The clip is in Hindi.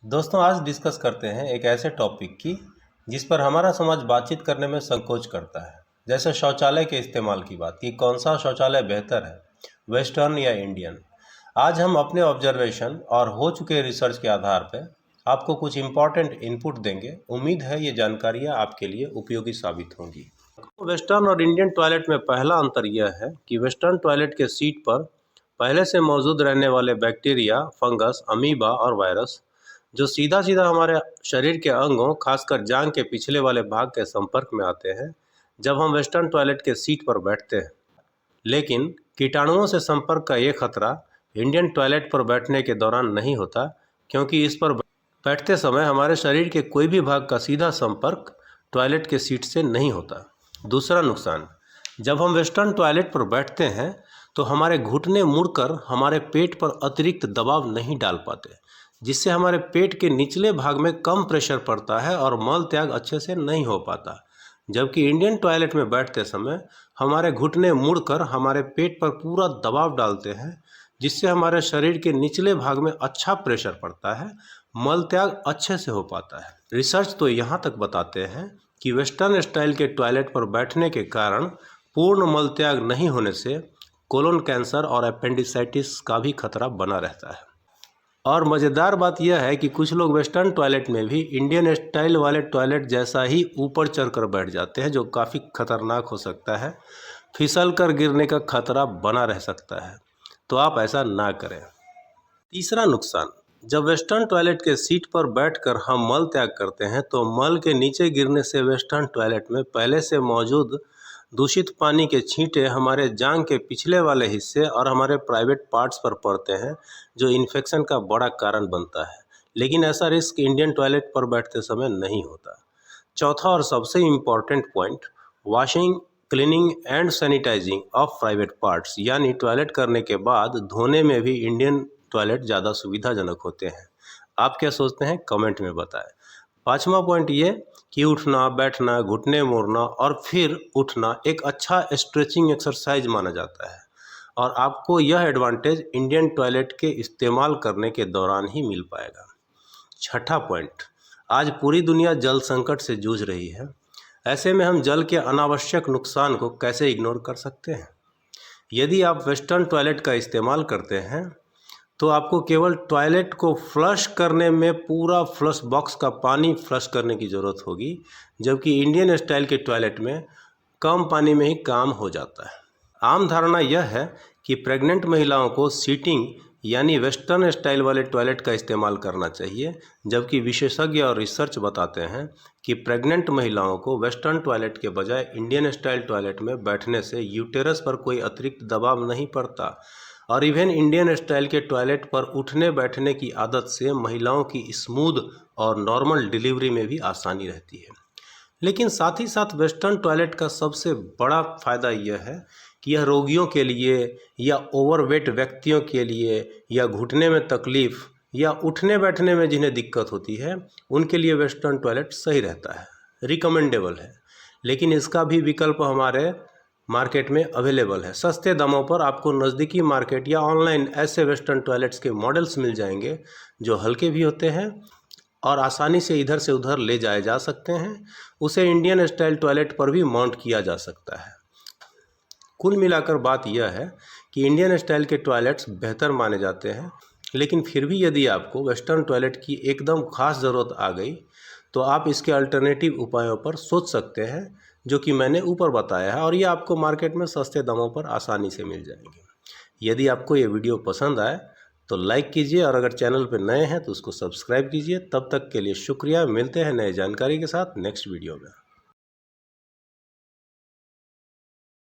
दोस्तों आज डिस्कस करते हैं एक ऐसे टॉपिक की जिस पर हमारा समाज बातचीत करने में संकोच करता है। जैसे शौचालय के इस्तेमाल की बात कि कौन सा शौचालय बेहतर है, वेस्टर्न या इंडियन। आज हम अपने ऑब्जर्वेशन और हो चुके रिसर्च के आधार पर आपको कुछ इम्पॉर्टेंट इनपुट देंगे। उम्मीद है ये जानकारियाँ आपके लिए उपयोगी साबित होंगी। वेस्टर्न और इंडियन टॉयलेट में पहला अंतर यह है कि वेस्टर्न टॉयलेट के सीट पर पहले से मौजूद रहने वाले बैक्टीरिया, फंगस, अमीबा और वायरस जो सीधा सीधा हमारे शरीर के अंगों खासकर जांघ के पिछले वाले भाग के संपर्क में आते हैं जब हम वेस्टर्न टॉयलेट के सीट पर बैठते हैं। लेकिन कीटाणुओं से संपर्क का ये खतरा इंडियन टॉयलेट पर बैठने के दौरान नहीं होता, क्योंकि इस पर बैठते समय हमारे शरीर के कोई भी भाग का सीधा संपर्क टॉयलेट के सीट से नहीं होता। दूसरा नुकसान, जब हम वेस्टर्न टॉयलेट पर बैठते हैं तो हमारे घुटने मुड़कर हमारे पेट पर अतिरिक्त दबाव नहीं डाल पाते, जिससे हमारे पेट के निचले भाग में कम प्रेशर पड़ता है और मल त्याग अच्छे से नहीं हो पाता। जबकि इंडियन टॉयलेट में बैठते समय हमारे घुटने मुड़कर हमारे पेट पर पूरा दबाव डालते हैं, जिससे हमारे शरीर के निचले भाग में अच्छा प्रेशर पड़ता है, मल त्याग अच्छे से हो पाता है। रिसर्च तो यहाँ तक बताते हैं कि वेस्टर्न स्टाइल के टॉयलेट पर बैठने के कारण पूर्ण मल त्याग नहीं होने से कोलोन कैंसर और अपेंडिसाइटिस का भी खतरा बना रहता है। और मज़ेदार बात यह है कि कुछ लोग वेस्टर्न टॉयलेट में भी इंडियन स्टाइल वाले टॉयलेट जैसा ही ऊपर चढ़कर बैठ जाते हैं, जो काफ़ी खतरनाक हो सकता है। फिसल कर गिरने का खतरा बना रह सकता है, तो आप ऐसा ना करें। तीसरा नुकसान, जब वेस्टर्न टॉयलेट के सीट पर बैठकर हम मल त्याग करते हैं तो मल के नीचे गिरने से वेस्टर्न टॉयलेट में पहले से मौजूद दूषित पानी के छींटे हमारे जांघ के पिछले वाले हिस्से और हमारे प्राइवेट पार्ट्स पर पड़ते हैं, जो इन्फेक्शन का बड़ा कारण बनता है। लेकिन ऐसा रिस्क इंडियन टॉयलेट पर बैठते समय नहीं होता। चौथा और सबसे important point, washing, cleaning and sanitising of private parts, यानी टॉयलेट करने के बाद धोने में भी इंडियन टॉयलेट ज़्यादा सुविधाजनक होते हैं। आप क्या सोचते हैं, कमेंट में बताएं। पांचवा पॉइंट ये कि उठना, बैठना, घुटने मोड़ना और फिर उठना एक अच्छा स्ट्रेचिंग एक्सरसाइज माना जाता है, और आपको यह एडवांटेज इंडियन टॉयलेट के इस्तेमाल करने के दौरान ही मिल पाएगा। छठा पॉइंट, आज पूरी दुनिया जल संकट से जूझ रही है। ऐसे में हम जल के अनावश्यक नुकसान को कैसे इग्नोर कर सकते हैं। यदि आप वेस्टर्न टॉयलेट का इस्तेमाल करते हैं तो आपको केवल टॉयलेट को फ्लश करने में पूरा फ्लश बॉक्स का पानी फ्लश करने की ज़रूरत होगी, जबकि इंडियन स्टाइल के टॉयलेट में कम पानी में ही काम हो जाता है। आम धारणा यह है कि प्रेग्नेंट महिलाओं को सीटिंग यानी वेस्टर्न स्टाइल वाले टॉयलेट का इस्तेमाल करना चाहिए, जबकि विशेषज्ञ और रिसर्च बताते हैं कि प्रेग्नेंट महिलाओं को वेस्टर्न टॉयलेट के बजाय इंडियन स्टाइल टॉयलेट में बैठने से यूटेरस पर कोई अतिरिक्त दबाव नहीं पड़ता, और इवन इंडियन स्टाइल के टॉयलेट पर उठने बैठने की आदत से महिलाओं की स्मूथ और नॉर्मल डिलीवरी में भी आसानी रहती है। लेकिन साथ ही साथ वेस्टर्न टॉयलेट का सबसे बड़ा फ़ायदा यह है कि यह रोगियों के लिए या ओवरवेट व्यक्तियों के लिए या घुटने में तकलीफ़ या उठने बैठने में जिन्हें दिक्कत होती है, उनके लिए वेस्टर्न टॉयलेट सही रहता है, रिकमेंडेबल है। लेकिन इसका भी विकल्प हमारे मार्केट में अवेलेबल है। सस्ते दामों पर आपको नज़दीकी मार्केट या ऑनलाइन ऐसे वेस्टर्न टॉयलेट्स के मॉडल्स मिल जाएंगे जो हल्के भी होते हैं और आसानी से इधर से उधर ले जाए जा सकते हैं। उसे इंडियन स्टाइल टॉयलेट पर भी माउंट किया जा सकता है। कुल मिलाकर बात यह है कि इंडियन स्टाइल के टॉयलेट्स बेहतर माने जाते हैं, लेकिन फिर भी यदि आपको वेस्टर्न टॉयलेट की एकदम ख़ास ज़रूरत आ गई तो आप इसके अल्टरनेटिव उपायों पर सोच सकते हैं, जो कि मैंने ऊपर बताया है, और ये आपको मार्केट में सस्ते दामों पर आसानी से मिल जाएंगे। यदि आपको ये वीडियो पसंद आए तो लाइक कीजिए, और अगर चैनल पर नए हैं तो उसको सब्सक्राइब कीजिए। तब तक के लिए शुक्रिया। मिलते हैं नए जानकारी के साथ नेक्स्ट वीडियो में।